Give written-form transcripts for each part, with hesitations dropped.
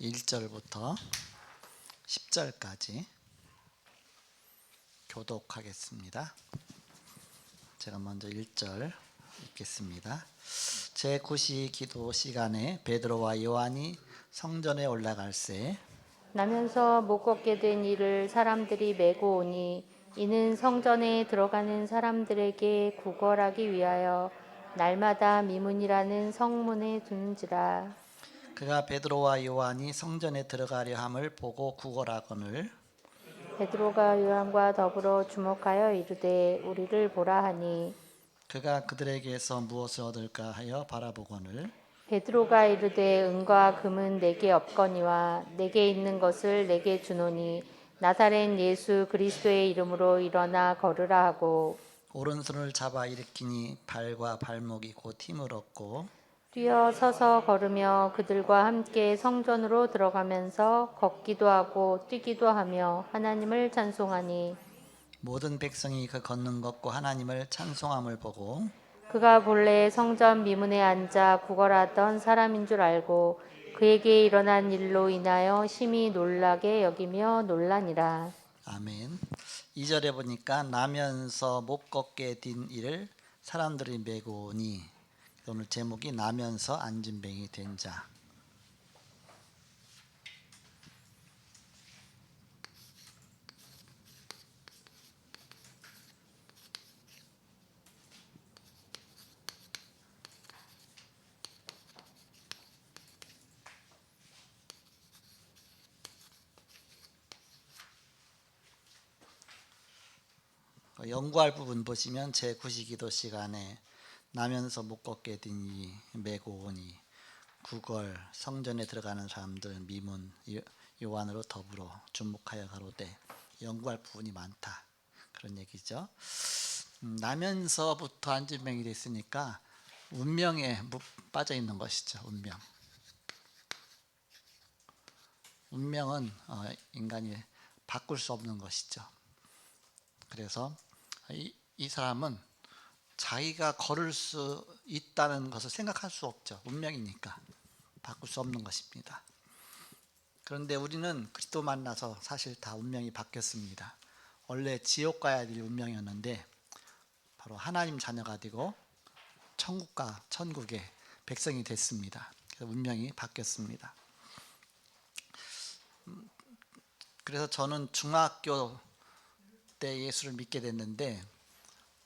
1절부터 10절까지 교독하겠습니다. 제가 먼저 1절 읽겠습니다. 제9시 기도 시간에 베드로와 요한이 성전에 올라갈새 나면서 못 걷게 된 이를 사람들이 메고 오니 이는 성전에 들어가는 사람들에게 구걸하기 위하여 날마다 미문이라는 성문에 두는지라. 그가 베드로와 요한이 성전에 들어가려 함을 보고 구걸하거늘 베드로가 요한과 더불어 주목하여 이르되 우리를 보라 하니 그가 그들에게서 무엇을 얻을까 하여 바라보거늘 베드로가 이르되 은과 금은 내게 없거니와 내게 있는 것을 내게 주노니 나사렛 예수 그리스도의 이름으로 일어나 걸으라 하고 오른손을 잡아 일으키니 발과 발목이 곧 힘을 얻고 뛰어 서서 걸으며 그들과 함께 성전으로 들어가면서 걷기도 하고 뛰기도 하며 하나님을 찬송하니 모든 백성이 그 걷는 것과 하나님을 찬송함을 보고 그가 본래 성전 미문에 앉아 구걸하던 사람인 줄 알고 그에게 일어난 일로 인하여 심히 놀라게 여기며 놀라니라. 아멘. 2절에 보니까 나면서 못 걷게 된 이를 사람들이 메고 오니 오늘 제목이 나면서 안진뱅이 된 자. 연구할 부분 보시면 제9시 기도 시간에 나면서 못 걷게 된 이 메고 오니 구걸 성전에 들어가는 사람들 미문 요한으로 더불어 주목하여 가로되 연구할 부분이 많다 그런 얘기죠. 나면서부터 안진뱅이 됐으니까 운명에 빠져 있는 것이죠. 운명은 인간이 바꿀 수 없는 것이죠. 그래서 이 사람은 자기가 걸을 수 있다는 것을 생각할 수 없죠. 운명이니까 바꿀 수 없는 것입니다. 그런데 우리는 그리스도 만나서 사실 다 운명이 바뀌었습니다. 원래 지옥 가야 될 운명이었는데 바로 하나님 자녀가 되고 천국의 백성이 됐습니다. 그래서 운명이 바뀌었습니다. 그래서 저는 중학교 때 예수를 믿게 됐는데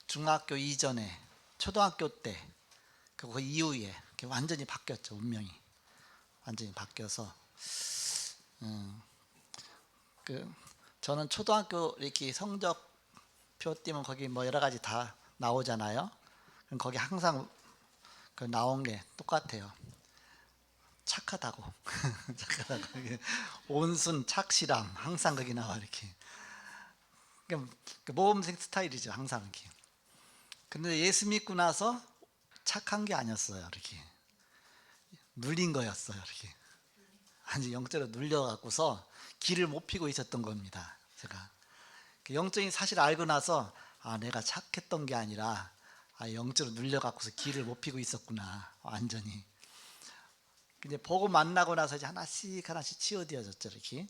중학교 이전에 초등학교 때 그 이후에 완전히 바뀌었죠. 운명이 완전히 바뀌어서 저는 초등학교 이렇게 성적표 띄면 거기 뭐 여러 가지 다 나오잖아요. 그럼 거기 항상 그 나온 게 똑같아요. 착하다고 착하다고 온순 착실함 항상 거기 나와 이렇게. 모범생 스타일이죠 항상 이렇게. 근데 예수 믿고 나서 착한 게 아니었어요. 이렇게 눌린 거였어요. 이렇게 아니 영적으로 눌려갖고서 길을 못 피고 있었던 겁니다. 제가 영적인 사실을 알고 나서 내가 착했던 게 아니라 영적으로 눌려갖고서 길을 못 피고 있었구나 완전히. 근데 보고 만나고 나서 이제 하나씩 치워되어졌죠. 이렇게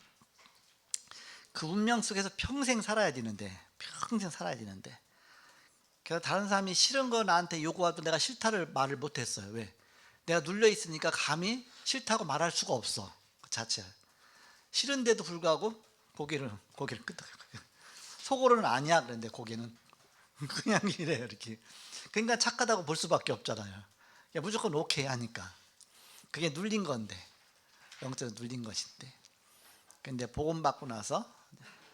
그 운명 속에서 평생 살아야 되는데 그래서 다른 사람이 싫은 거 나한테 요구하도 내가 싫다를 말을 못했어요. 왜? 내가 눌려 있으니까 감히 싫다고 말할 수가 없어. 그 자체 싫은데도 불구하고 고개를 끄덕여요. 속으로는 아니야. 그런데 고개는 그냥 이래요. 이렇게. 그러니까 착하다고 볼 수밖에 없잖아요. 무조건 오케이 하니까. 그게 눌린 건데, 영적으로 눌린 것인데. 근데 복음 받고 나서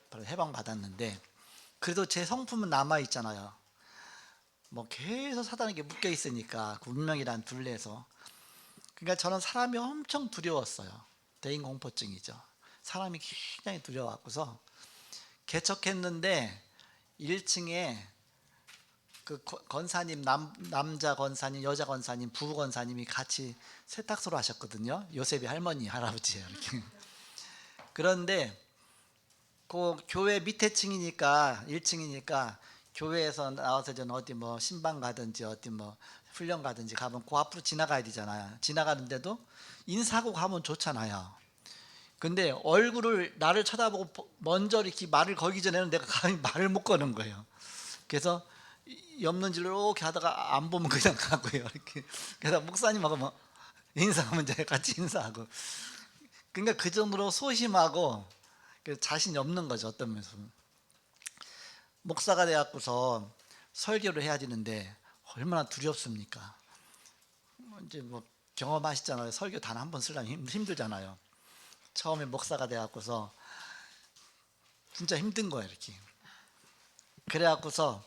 바로 해방 받았는데, 그래도 제 성품은 남아 있잖아요. 뭐 계속 사단에게 묶여 있으니까 그 운명이란 둘레에서. 그러니까 저는 사람이 엄청 두려웠어요. 대인공포증이죠. 사람이 굉장히 두려워갖고서 개척했는데 1층에 그 권사님 남자 권사님 여자 권사님 부부 권사님이 같이 세탁소를 하셨거든요. 요셉이 할머니 할아버지예요. 이렇게. 그런데 그 교회 밑에 층이니까 1층이니까 교회에서 나와서 전 어디 뭐 신방 가든지 어디 뭐 훈련 가든지 가면 그 앞으로 지나가야 되잖아요. 지나가는데도 인사하고 가면 좋잖아요. 근데 얼굴을 나를 쳐다보고 먼저 이렇게 말을 걸기 전에는 내가 감히 말을 못 거는 거예요. 그래서 옆눈질로 이렇게 하다가 안 보면 그냥 가고요. 이렇게. 그래서 목사님하고 뭐 인사하면 이제 같이 인사하고. 그러니까 그 정도로 소심하고 자신이 없는 거죠. 어떤 면에서. 목사가 돼갖고서 설교를 해야 되는데 얼마나 두렵습니까? 이제 뭐 경험하시잖아요. 설교 단 한 번 쓰려면 힘들잖아요. 처음에 목사가 돼갖고서 진짜 힘든 거예요. 이렇게. 그래갖고서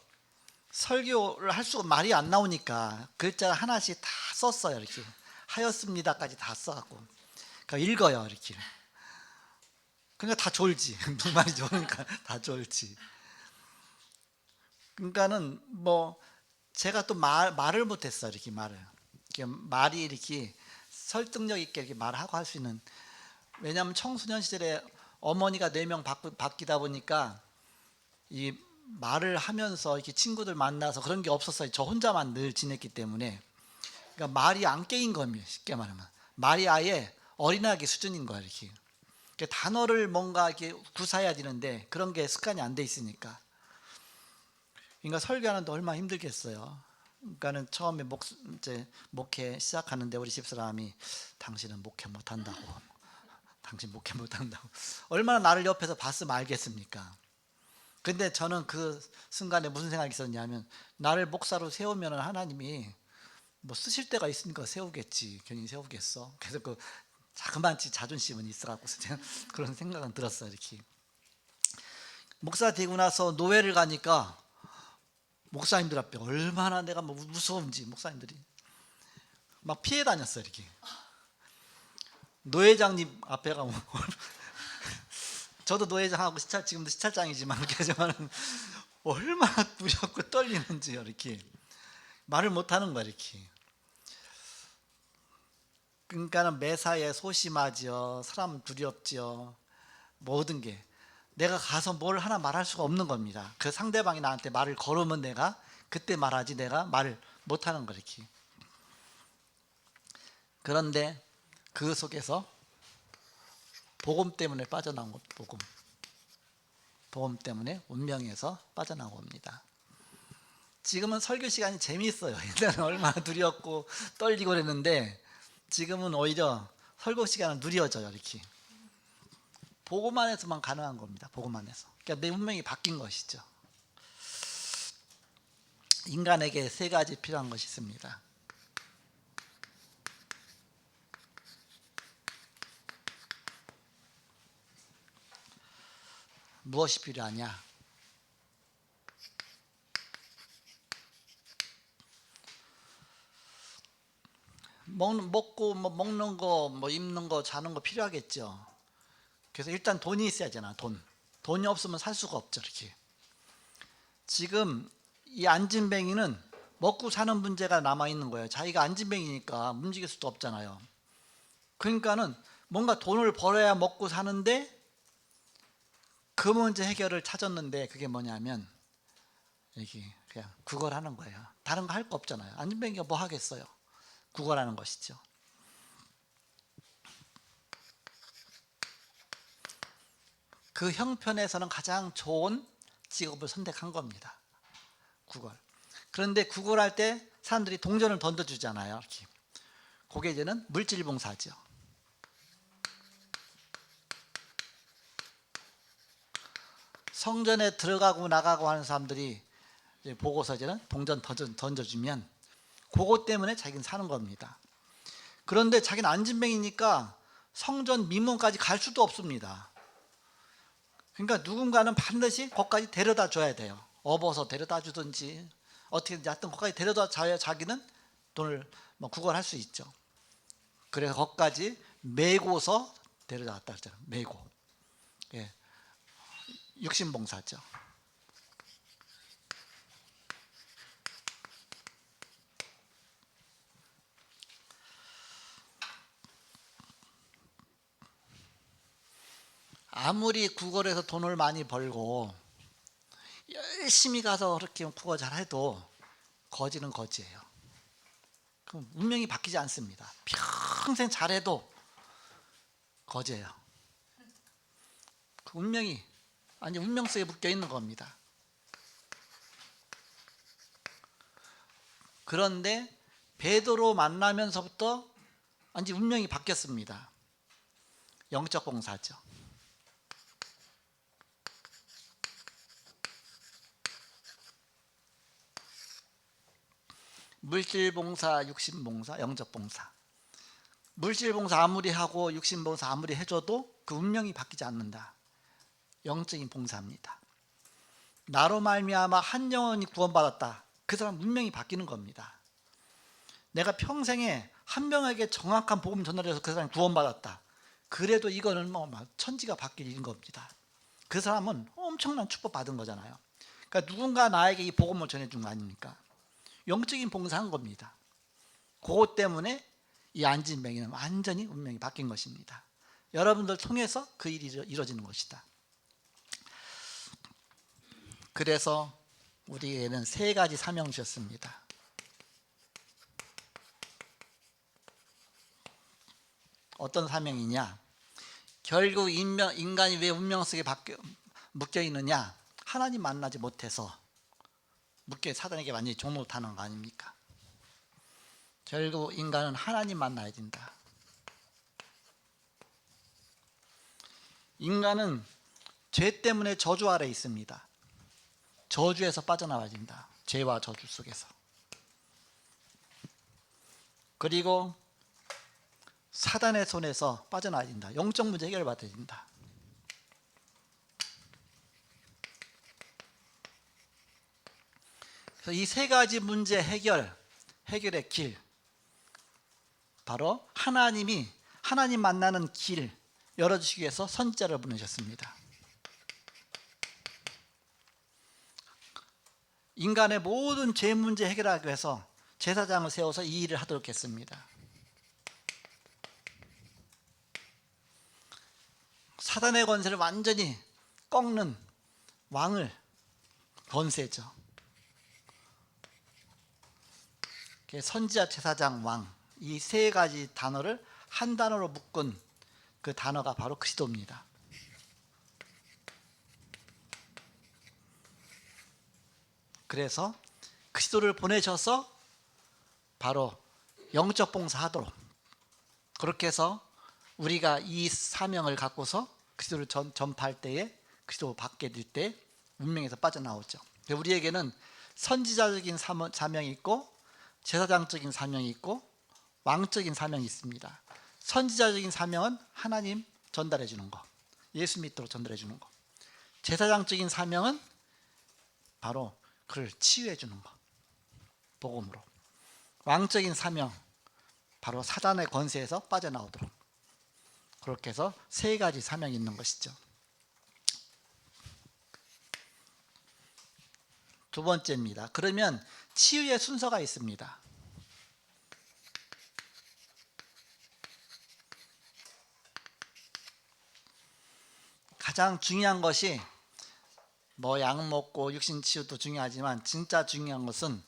설교를 할 수가 말이 안 나오니까 글자 하나씩 다 썼어요. 이렇게 하였습니다까지 다 써갖고 그러니까 읽어요. 이렇게. 그러니까 다 졸지. 무슨 말인지 모르니까 다 졸지. 그러니까는 뭐 제가 또 말을 못했어요. 이렇게 말을. 말이 이렇게 설득력 있게 이렇게 말하고 할 수 있는. 왜냐하면 청소년 시절에 어머니가 4명 바뀌다 보니까 이 말을 하면서 이렇게 친구들 만나서 그런 게 없었어요. 저 혼자만 늘 지냈기 때문에. 그러니까 말이 안 깨인 겁니다. 쉽게 말하면 말이 아예 어린아기 수준인 거예요. 이렇게. 그러니까 단어를 뭔가 이렇게 구사해야 되는데 그런 게 습관이 안 돼 있으니까. 그러니까 설교하는데 얼마나 힘들겠어요. 그러니까는 처음에 이제 목회 시작하는데 우리 집사람이 당신은 목회 못한다고. 당신 목회 못한다고. 얼마나 나를 옆에서 봤으면 알겠습니까? 근데 저는 그 순간에 무슨 생각이 있었냐면 나를 목사로 세우면 하나님이 뭐 쓰실 때가 있으니까 세우겠지. 괜히 세우겠어. 그래서 그 자그만치 자존심은 있어갖고 그런 생각은 들었어요. 이렇게. 목사 되고 나서 노회를 가니까 목사님들 앞에 얼마나 내가 뭐 무서운지 목사님들이 막 피해 다녔어요. 이렇게. 노회장님 앞에 가면 저도 노회장하고 지금도 시찰장이지만 그렇지만 얼마나 두렵고 떨리는지요. 이렇게 말을 못하는 거야. 이렇게. 그러니까는 매사에 소심하지요. 사람 두렵지요. 모든 게 내가 가서 뭘 하나 말할 수가 없는 겁니다. 그 상대방이 나한테 말을 걸으면 내가 그때 말하지 내가 말을 못하는 거 이렇게. 그런데 그 속에서 복음 때문에 빠져나온 것. 복음 때문에 운명에서 빠져나온 겁니다. 지금은 설교 시간이 재미있어요. 옛날에는 얼마나 두렵고 떨리고 그랬는데 지금은 오히려 설교 시간은 누려져요. 이렇게. 복음 안에서만 가능한 겁니다. 복음 안에서. 그러니까 내 운명이 바뀐 것이죠. 인간에게 3가지 필요한 것이 있습니다. 무엇이 필요하냐? 먹고 뭐 먹는 거, 뭐 입는 거, 자는 거 필요하겠죠. 그래서 일단 돈이 있어야 되나. 돈이 없으면 살 수가 없죠. 이렇게. 지금 이 안진뱅이는 먹고 사는 문제가 남아 있는 거예요. 자기가 안진뱅이니까 움직일 수도 없잖아요. 그러니까는 뭔가 돈을 벌어야 먹고 사는데 그 문제 해결을 찾았는데 그게 뭐냐면 이게 그냥 구걸하는 거예요. 다른 거 할 거 없잖아요. 안진뱅이가 뭐 하겠어요. 구걸하는 것이죠. 그 형편에서는 가장 좋은 직업을 선택한 겁니다. 구걸. 그런데 구걸할 때 사람들이 동전을 던져주잖아요. 이렇게. 그게 이제는 물질봉사죠. 성전에 들어가고 나가고 하는 사람들이 이제 보고서 이제는 동전 던져주면 그것 때문에 자기는 사는 겁니다. 그런데 자기는 안진뱅이니까 성전 민문까지 갈 수도 없습니다. 그러니까 누군가는 반드시 거기까지 데려다 줘야 돼요. 업어서 데려다 주든지 어떻게든지 하여튼 거기까지 데려다 줘야 자기는 돈을 뭐 구걸할 수 있죠. 그래서 거기까지 메고서 데려다 왔다 그러잖아요. 메고. 예. 육신봉사죠. 아무리 구걸해서 돈을 많이 벌고 열심히 가서 그렇게 구걸 잘해도 거지는 거지예요. 그럼 운명이 바뀌지 않습니다. 평생 잘해도 거지예요. 그 운명이 아니 운명 속에 묶여 있는 겁니다. 그런데 베드로 만나면서부터 완전 운명이 바뀌었습니다. 영적 봉사죠. 물질 봉사, 육신 봉사, 영적 봉사. 물질 봉사 아무리 하고 육신 봉사 아무리 해줘도 그 운명이 바뀌지 않는다. 영적인 봉사입니다. 나로 말미암아 한 영혼이 구원받았다. 그 사람 운명이 바뀌는 겁니다. 내가 평생에 한 명에게 정확한 복음 전달해서 그 사람이 구원받았다. 그래도 이거는 뭐 천지가 바뀔 일인 겁니다. 그 사람은 엄청난 축복 받은 거잖아요. 그러니까 누군가 나에게 이 복음을 전해준 거 아닙니까? 영적인 봉사한 겁니다. 그것 때문에 이 안진뱅이는 완전히 운명이 바뀐 것입니다. 여러분들 통해서 그 일이 이루어지는 것이다. 그래서 우리에게는 세 가지 사명 주셨습니다. 어떤 사명이냐? 결국 인간이 왜 운명 속에 묶여 있느냐? 하나님 만나지 못해서 사단에게 완전히 종노릇하는 거 아닙니까? 결국 인간은 하나님 만나야 된다. 인간은 죄 때문에 저주 아래 있습니다. 저주에서 빠져나와야 된다. 죄와 저주 속에서. 그리고 사단의 손에서 빠져나와야 된다. 영적 문제 해결받아야 된다. 그래서 이 세 가지 문제 해결의 길, 바로 하나님이 하나님 만나는 길 열어주시기 위해서 선지자를 보내셨습니다. 인간의 모든 죄 문제 해결하기 위해서 제사장을 세워서 이 일을 하도록 했습니다. 사단의 권세를 완전히 꺾는 왕을 권세죠. 선지자, 제사장, 왕, 이 세 가지 단어를 한 단어로 묶은 그 단어가 바로 그리스도입니다. 그래서 그리스도를 보내셔서 바로 영적 봉사하도록, 그렇게 해서 우리가 이 사명을 갖고서 그리스도를 전파할 때에 그리스도 받게 될 때 운명에서 빠져나오죠. 우리에게는 선지자적인 사명이 있고 제사장적인 사명이 있고 왕적인 사명이 있습니다. 선지자적인 사명은 하나님 전달해 주는 거, 예수 믿도록 전달해 주는 거. 제사장적인 사명은 바로 그를 치유해 주는 거, 복음으로. 왕적인 사명, 바로 사단의 권세에서 빠져나오도록. 그렇게 해서 세 가지 사명이 있는 것이죠. 두 번째입니다. 그러면 치유의 순서가 있습니다. 가장 중요한 것이 뭐 약 먹고 육신 치유도 중요하지만 진짜 중요한 것은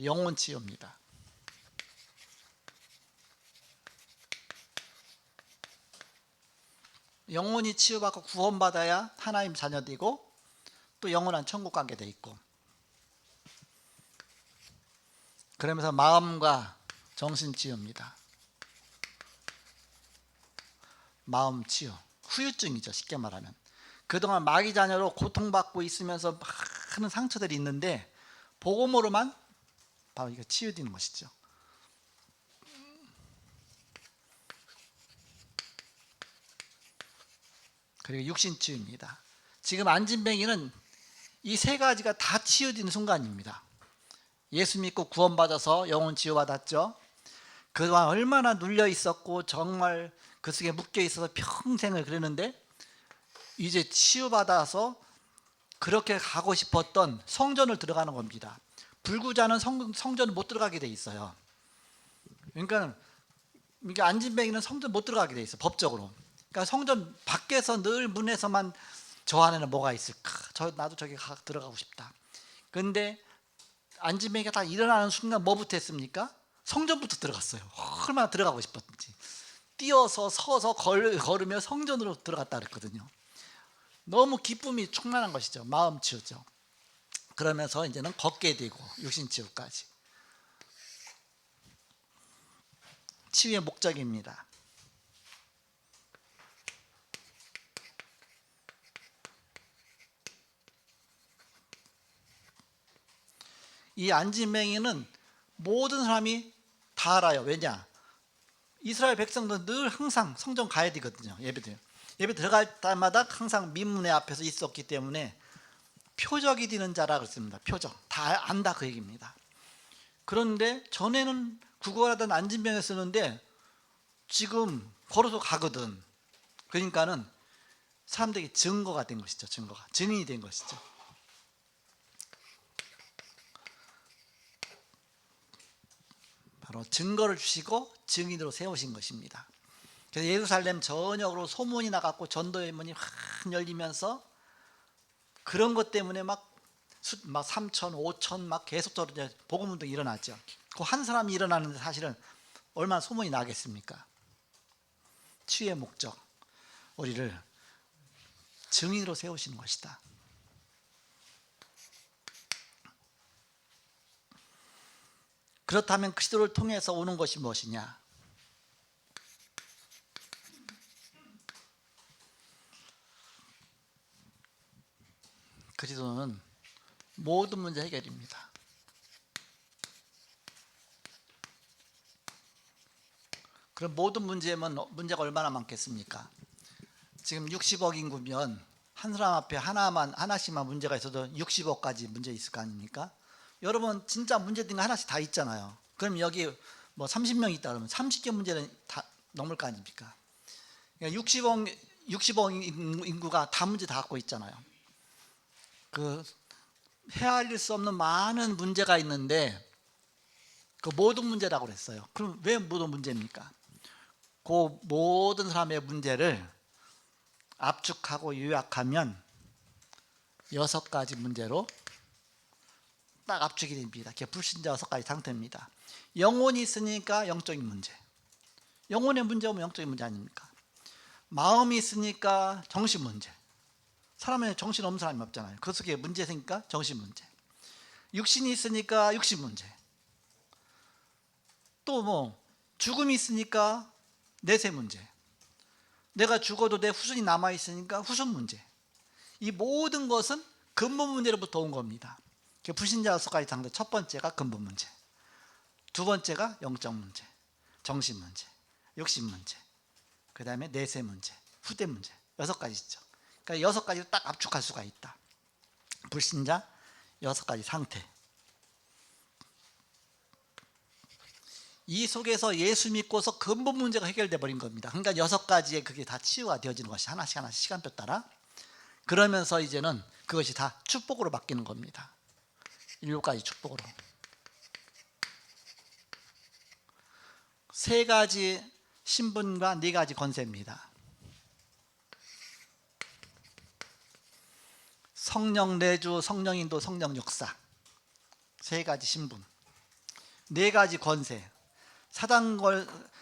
영혼 치유입니다. 영혼이 치유받고 구원받아야 하나님 자녀되고 또 영원한 천국 가게 돼 있고, 그러면서 마음과 정신 치유입니다. 마음 치유, 후유증이죠. 쉽게 말하면 그동안 마귀 자녀로 고통받고 있으면서 많은 상처들이 있는데 복음으로만 바로 이거 치유되는 것이죠. 그리고 육신 치유입니다. 지금 안진뱅이는 이 세 가지가 다 치유되는 순간입니다. 예수 믿고 구원받아서 영혼 치유받았죠. 그동안 얼마나 눌려 있었고 정말 그 속에 묶여 있어서 평생을 그랬는데 이제 치유받아서 그렇게 가고 싶었던 성전을 들어가는 겁니다. 불구자는 성전을 못 들어가게 돼 있어요. 그러니까 안진뱅이는 성전 못 들어가게 돼 있어요, 법적으로. 그러니까 성전 밖에서 늘 문에서만 저 안에는 뭐가 있을까? 나도 저기 들어가고 싶다. 그런데 안진뱅이가 딱 일어나는 순간 뭐부터 했습니까? 성전부터 들어갔어요. 얼마나 들어가고 싶었는지. 뛰어서 서서 걸으며 성전으로 들어갔다 그랬거든요. 너무 기쁨이 충만한 것이죠. 마음 치유죠. 그러면서 이제는 걷게 되고 육신 치유까지. 치유의 목적입니다. 이 안진뱅이는 모든 사람이 다 알아요. 왜냐? 이스라엘 백성들은 늘 항상 성전 가야 되거든요. 예배 들어갈 때마다 항상 민문회 앞에서 있었기 때문에 표적이 되는 자라 그랬습니다. 표적. 다 안다 그 얘기입니다. 그런데 전에는 구걸하던 안진뱅이 쓰는데 지금 걸어서 가거든. 그러니까는 사람들에게 증거가 된 것이죠. 증거가. 증인이 된 것이죠. 바로 증거를 주시고 증인으로 세우신 것입니다. 그래서 예루살렘 전역으로 소문이 나갔고 전도의 문이 확 열리면서 그런 것 때문에 막 3천, 5천 막 계속적으로 이제 복음운동이 일어났죠. 그 한 사람이 일어나는데 사실은 얼마나 소문이 나겠습니까? 치유의 목적, 우리를 증인으로 세우시는 것이다. 그렇다면 그리스도를 통해서 오는 것이 무엇이냐? 그리스도는 모든 문제 해결입니다. 그럼 모든 문제면 문제가 얼마나 많겠습니까? 지금 60억 인구면 한 사람 앞에 하나씩만 문제가 있어도 60억까지 문제 있을 거 아닙니까? 여러분 진짜 문제된 거 하나씩 다 있잖아요. 그럼 여기 뭐 30명 있다 그러면 30개 문제는 다 넘을 거 아닙니까? 그러니까 60억 인구가 다 문제 다 갖고 있잖아요. 그 헤아릴 수 없는 많은 문제가 있는데 그 모든 문제라고 그랬어요. 그럼 왜 모든 문제입니까? 그 모든 사람의 문제를 압축하고 요약하면 6가지 문제로 딱 압축이 됩니다. 그게 불신자 6가지 상태입니다. 영혼이 있으니까 영적인 문제. 영혼의 문제 오면 영적인 문제 아닙니까? 마음이 있으니까 정신 문제. 사람은 정신 없는 사람이 없잖아요. 그 속에 문제 생기니까 정신 문제. 육신이 있으니까 육신 문제. 또 뭐 죽음이 있으니까 내세 문제. 내가 죽어도 내 후손이 남아있으니까 후손 문제. 이 모든 것은 근본 문제로부터 온 겁니다. 불신자 6가지 상태. 첫 번째가 근본 문제, 두 번째가 영적 문제, 정신 문제, 육신 문제, 그 다음에 내세 문제, 후대 문제. 6가지 있죠. 그러니까 6가지를 딱 압축할 수가 있다. 불신자 6가지 상태. 이 속에서 예수 믿고서 근본 문제가 해결돼 버린 겁니다. 그러니까 6가지의 그게 다 치유가 되어지는 것이 하나씩 시간표 따라. 그러면서 이제는 그것이 다 축복으로 바뀌는 겁니다. 7가지 축복으로. 3가지 신분과 4가지 권세입니다. 성령 내주, 성령 인도, 성령 역사. 3가지 신분. 4가지 권세.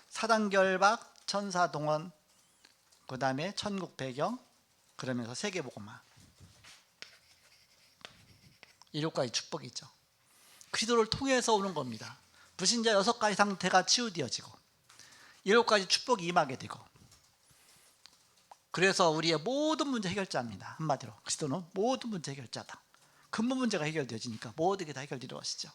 사단결박, 천사 동원, 그 다음에 천국 배경, 그러면서 세계복음화. 7가지 축복이죠. 그리스도를 통해서 오는 겁니다. 불신자 6가지 상태가 치유되어지고 7가지 축복이 임하게 되고, 그래서 우리의 모든 문제 해결자입니다. 한마디로 그리스도는 모든 문제 해결자다. 근본 문제가 해결되어지니까 모든 게 다 해결되는 것이죠.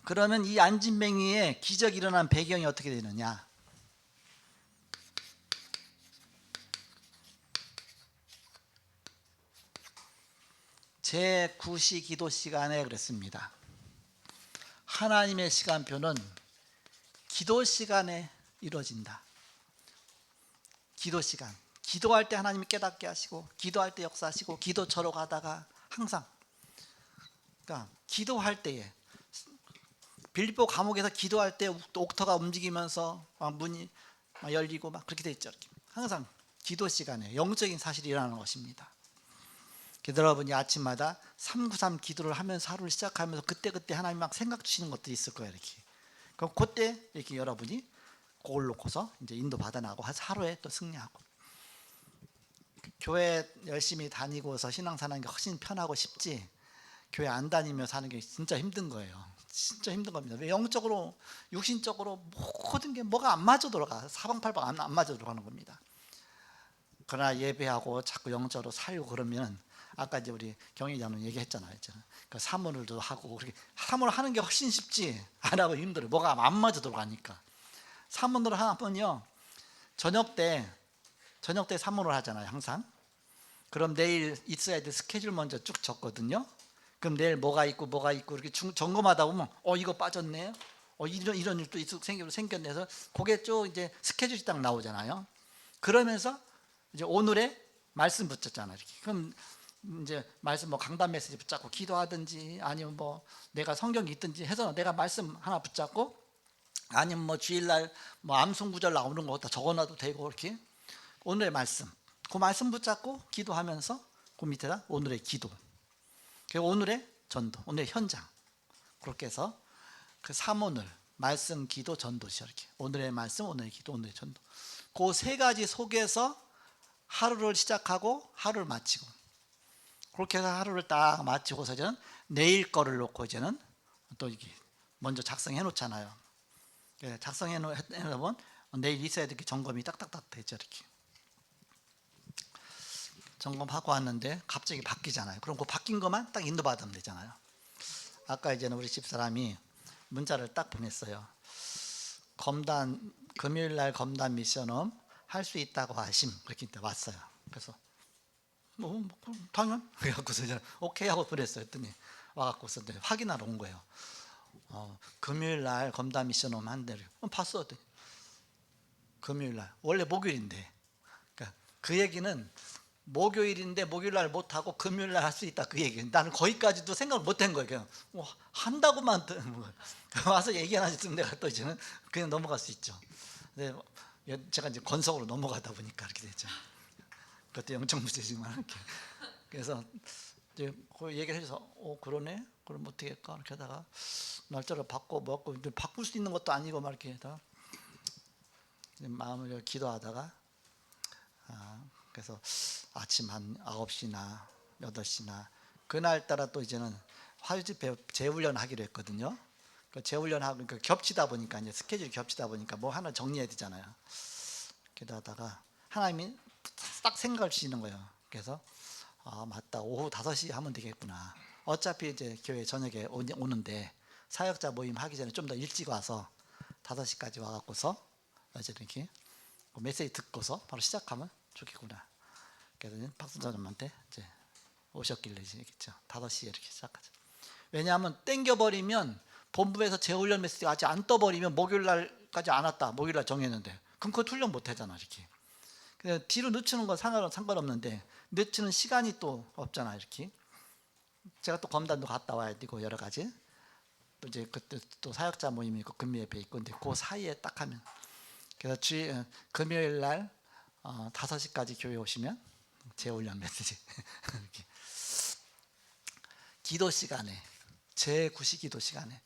그러면 이 안진뱅이의 기적이 일어난 배경이 어떻게 되느냐? 제9시 기도 시간에 그랬습니다. 하나님의 시간표는 기도 시간에 이루어진다. 기도 시간. 기도할 때 하나님이 깨닫게 하시고, 기도할 때 역사하시고, 기도처로 가다가 항상, 그러니까 기도할 때에 빌립보 감옥에서 기도할 때 옥터가 움직이면서 문이 열리고 막 그렇게 돼 있죠. 항상 기도 시간에 영적인 사실이 일어나는 것입니다. 여러분이 아침마다 393 기도를 하면서 하루를 시작하면서 그때 하나님 막 생각 주시는 것들이 있을 거예요. 이렇게. 그럼 그때 이렇게 여러분이 그걸 놓고서 이제 인도 받아나고 하루에 또 승리하고. 교회 열심히 다니고서 신앙사는 게 훨씬 편하고 쉽지, 교회 안 다니며 사는 게 진짜 힘든 거예요. 진짜 힘든 겁니다. 왜? 영적으로 육신적으로 모든 게 뭐가 안 맞아 돌아가, 사방팔방 안 맞아 돌아가는 겁니다. 그러나 예배하고 자꾸 영적으로 살고 그러면, 아까 이제 우리 경희자는 얘기했잖아요. 그 사모를도 하고, 그렇게 사모를 하는 게 훨씬 쉽지 안 하고 힘들어요. 뭐가 안 맞아 돌아가니까. 사모를 하면요, 저녁 때 사모를 하잖아요, 항상. 그럼 내일 있어야 될 스케줄 먼저 쭉 적거든요. 그럼 내일 뭐가 있고 이렇게 점검하다 보면 이거 빠졌네, 이런 일도 생겼네 해서 그게 쭉 이제 스케줄이 딱 나오잖아요. 그러면서 이제 오늘의 말씀 붙였잖아요. 이렇게. 그럼 이제 말씀 뭐 강단 메시지 붙잡고 기도하든지, 아니면 뭐 내가 성경이 있든지 해서 내가 말씀 하나 붙잡고, 아니면 뭐 주일날 뭐 암송 구절 나오는 거 다 적어놔도 되고, 이렇게 오늘의 말씀, 그 말씀 붙잡고 기도하면서 그 밑에다 오늘의 기도, 그리고 오늘의 전도, 오늘의 현장, 그렇게 해서 그 3오늘 말씀, 기도, 전도시, 이렇게 오늘의 말씀, 오늘의 기도, 오늘의 전도, 그 세 가지 속에서 하루를 시작하고 하루를 마치고, 그렇게 해서 하루를 딱 마치고서 이제는 내일 거를 놓고 이제는 또 이게 먼저 작성해 놓잖아요. 작성해 놓으면 내일 있어야 될 게 점검이 딱딱딱 되죠. 이렇게 점검하고 왔는데 갑자기 바뀌잖아요. 그럼 그 바뀐 것만 딱 인도받으면 되잖아요. 아까 이제는 우리 집사람이 문자를 딱 보냈어요. 금요일날 검단 미션홈 할 수 있다고 하심, 그렇게 왔어요. 그래서 당연 그래갖고서 이제 오케이 하고 보냈어요. 했더니 와갖고서 확인하러 온 거예요. 금요일날 검단 미션홈 한대요. 봤어. 했더니 금요일날 원래 목요일인데, 그러니까 그 얘기는 목요일인데 목요일날 못하고 금요일날 할 수 있다, 그 얘기. 나는 거기까지도 생각을 못한 거예요. 그냥 한다고만 와서 얘기 하나 있으면 내가 또 이제는 그냥 넘어갈 수 있죠. 근데 제가 이제 건성으로 넘어가다 보니까 이렇게 됐죠. 그것도 영적 문제지만 이렇게. 그래서 이제 그 얘기를 해서 그러네, 그럼 어떻게 할까 이렇게 하다가 날짜를 바꿀 수 있는 것도 아니고 막 이렇게 하다가 마음을 기도하다가, 그래서 아침 한 9시나 8시나 그날따라 또 이제는 화요집회 재훈련 하기로 했거든요. 그 재훈련하고 겹치다 보니까, 이제 스케줄이 겹치다 보니까 뭐 하나 정리해야 되잖아요. 기도하다가 하나님이 딱 생각을 주시는 거예요. 그래서 맞다, 오후 5시 하면 되겠구나. 어차피 이제 교회 저녁에 오는데 사역자 모임 하기 전에 좀 더 일찍 와서 5시까지 와갖고서 이제 이렇게 메시지 듣고서 바로 시작하면 좋겠구나. 그래서 박순자님한테 이제 오셨길래 이제 얘기했죠. 5시에 이렇게 시작하죠. 왜냐하면 땡겨버리면 본부에서 재훈련 메시지가 아직 안 떠버리면 목요일날까지 안 왔다, 목요일날 정했는데 그럼 그거 훈련 못 하잖아. 이렇게 그냥 뒤로 늦추는 건 상관없는데 늦추는 시간이 또 없잖아. 이렇게 제가 또 검단도 갔다 와야 되고 여러 가지, 또 이제 그때 또 사역자 모임이 있고 금요 예배 있고, 근데 그 사이에 딱 하면, 그래서 금요일 날 5시까지 교회 오시면 재훈련 메시지 이렇게. 기도 시간에, 제9시 기도 시간에,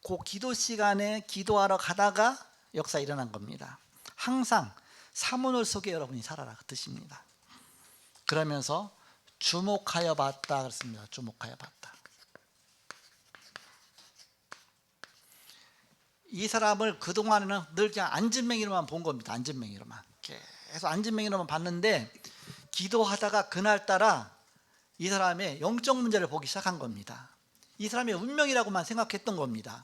그 기도 시간에 기도하러 가다가 역사 일어난 겁니다. 항상 사문을 속에 여러분이 살아라 그 뜻입니다. 그러면서 주목하여 봤다 그랬습니다. 주목하여 봤다. 이 사람을 그동안에는 늘 그냥 안진맹이로만 본 겁니다. 안진맹이로만, 계속 안진맹이로만 봤는데, 기도하다가 그날따라 이 사람의 영적 문제를 보기 시작한 겁니다. 이 사람의 운명이라고만 생각했던 겁니다.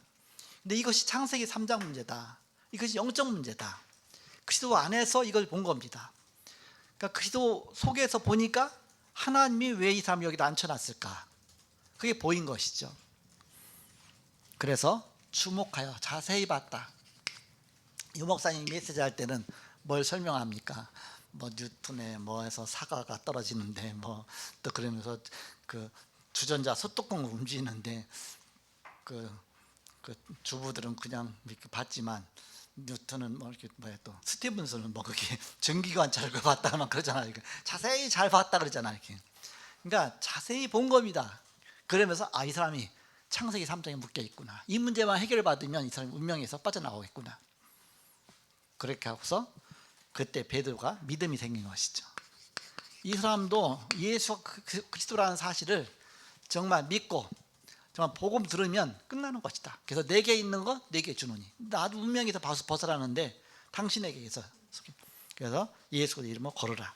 근데 이것이 창세기 3장 문제다, 이것이 영적 문제다, 그리스도 안에서 이걸 본 겁니다. 그러니까 그리스도 속에서 보니까 하나님이 왜 이 사람을 여기다 앉혀놨을까, 그게 보인 것이죠. 그래서 주목하여 자세히 봤다. 유 목사님이 메시지 할 때는 뭘 설명합니까? 뭐 뉴턴에 뭐해서 사과가 떨어지는데 뭐 또 그러면서 그 주전자 소뚜껑을 움직이는데 그 주부들은 그냥 이렇게 봤지만 뉴턴은 뭐 이렇게 또 스티븐슨은 뭐 그게 전기관찰을 봤다만 그러잖아요. 자세히 잘 봤다 그러잖아요. 이렇게. 그러니까 자세히 본 겁니다. 그러면서 이 사람이 창세기 3장에 묶여 있구나, 이 문제만 해결받으면 이 사람이 운명에서 빠져나오겠구나. 그렇게 하고서 그때 베드로가 믿음이 생긴 것이죠. 이 사람도 예수 그리스도라는 사실을 정말 믿고 정말 복음 들으면 끝나는 것이다. 그래서 내게 있는 거 내게 주노니, 나도 운명에서 벗어나는데 당신에게서, 그래서 예수 이름으로 걸으라.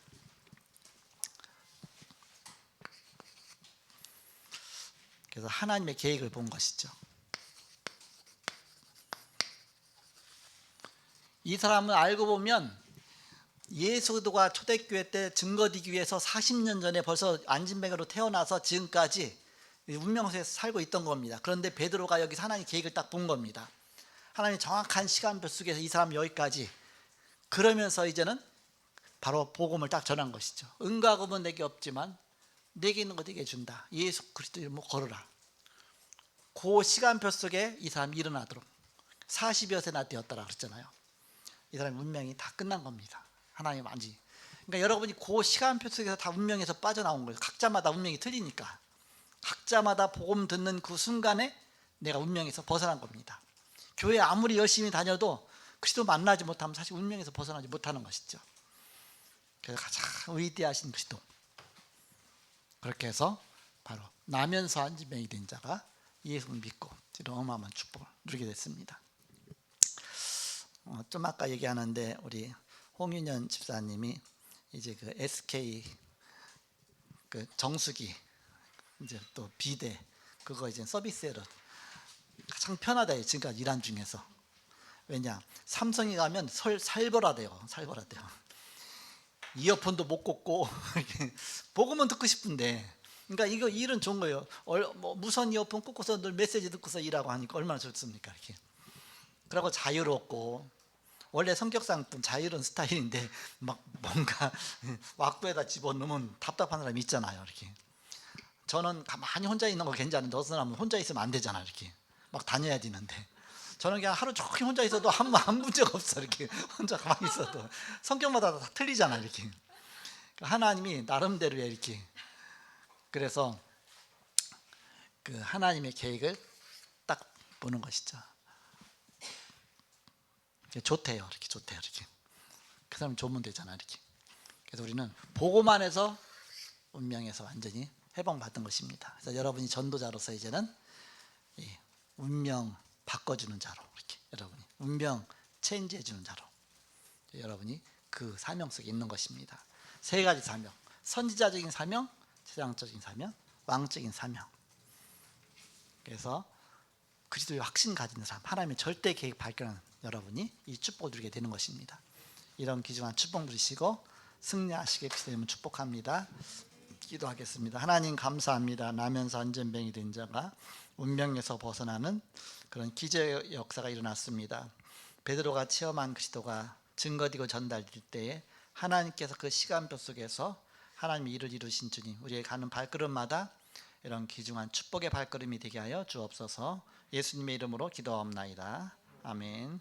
그래서 하나님의 계획을 본 것이죠. 이 사람은 알고 보면 예수도가 초대교회 때 증거되기 위해서 40년 전에 벌써 안진뱅이로 태어나서 지금까지 운명세에서 살고 있던 겁니다. 그런데 베드로가 여기서 하나님 계획을 딱 본 겁니다. 하나님 정확한 시간표 속에서 이 사람 여기까지, 그러면서 이제는 바로 복음을 딱 전한 것이죠. 은과 금은 내게 없지만 내게 있는 거 내게 준다. 예수 그리스도 이름으로 걸어라. 그 시간표 속에 이 사람이 일어나도록 40여 세나 되었다라 그랬잖아요. 이 사람의 운명이 다 끝난 겁니다. 하나님 완전히. 그러니까 여러분이 그 시간표 속에서 다 운명에서 빠져나온 거예요. 각자마다 운명이 틀리니까. 각자마다 복음 듣는 그 순간에 내가 운명에서 벗어난 겁니다. 교회 아무리 열심히 다녀도 그리스도 만나지 못하면 사실 운명에서 벗어나지 못하는 것이죠. 그래서 가장 위대하신 그리스도, 그렇게 해서 바로 나면서 안진뱅이 된 자가 예수를 믿고 이런 어마어마한 축복을 누리게 됐습니다. 좀 아까 얘기하는데 우리 홍윤현 집사님이 이제 그 SK 그 정수기 이제 또 비대 그거 이제 서비스로 가장 편하다. 지금까지 일한 중에서. 왜냐, 삼성에 가면 살벌하대요. 살벌하대요. 이어폰도 못 꽂고 복음은 듣고 싶은데, 그러니까 이거 일은 좋은 거예요. 뭐 무선 이어폰 꽂고서 늘 메시지 듣고서 일하고 하니까 얼마나 좋습니까? 이렇게. 그리고 자유롭고, 원래 성격상 좀 자유로운 스타일인데 막 뭔가 왁구에다 집어넣으면 답답한 사람이 있잖아요. 이렇게. 저는 가만히 혼자 있는 거 괜찮은데 어떤 사람은 혼자 있으면 안 되잖아. 이렇게 막 다녀야 되는데, 저는 그냥 하루 종일 혼자 있어도 아무 문제가 없어. 이렇게 혼자 가만히 있어도 성격마다 다 틀리잖아. 이렇게. 하나님이 나름대로 이렇게. 그래서 그 하나님의 계획을 딱 보는 것이죠. 좋대요. 이렇게 좋대요. 이렇게. 그 사람 좋으면 되잖아. 이렇게. 그래서 우리는 보고만 해서 운명에서 완전히 해방받은 것입니다. 그래서 여러분이 전도자로서 이제는 이 운명 바꿔주는 자로, 이렇게 여러분이 운명 체인지해주는 자로 여러분이 그 사명 속에 있는 것입니다. 세 가지 사명: 선지자적인 사명, 제장적인 사명, 왕적인 사명. 그래서 그리스도의 확신 가진 사람, 하나님의 절대 계획 발견하는 여러분이 이 축복을 누리게 되는 것입니다. 이런 귀중한 축복 누리시고 승리하시게 주님을 축복합니다. 기도하겠습니다. 하나님 감사합니다. 나면서 안전뱅이 된 자가 운명에서 벗어나는 그런 기적의 역사가 일어났습니다. 베드로가 체험한 그리스도가 증거되고 전달될 때에 하나님께서 그 시간표 속에서 하나님의 일을 이루신 주님, 우리의 가는 발걸음마다 이런 귀중한 축복의 발걸음이 되게 하여 주옵소서. 예수님의 이름으로 기도하옵나이다. 아멘.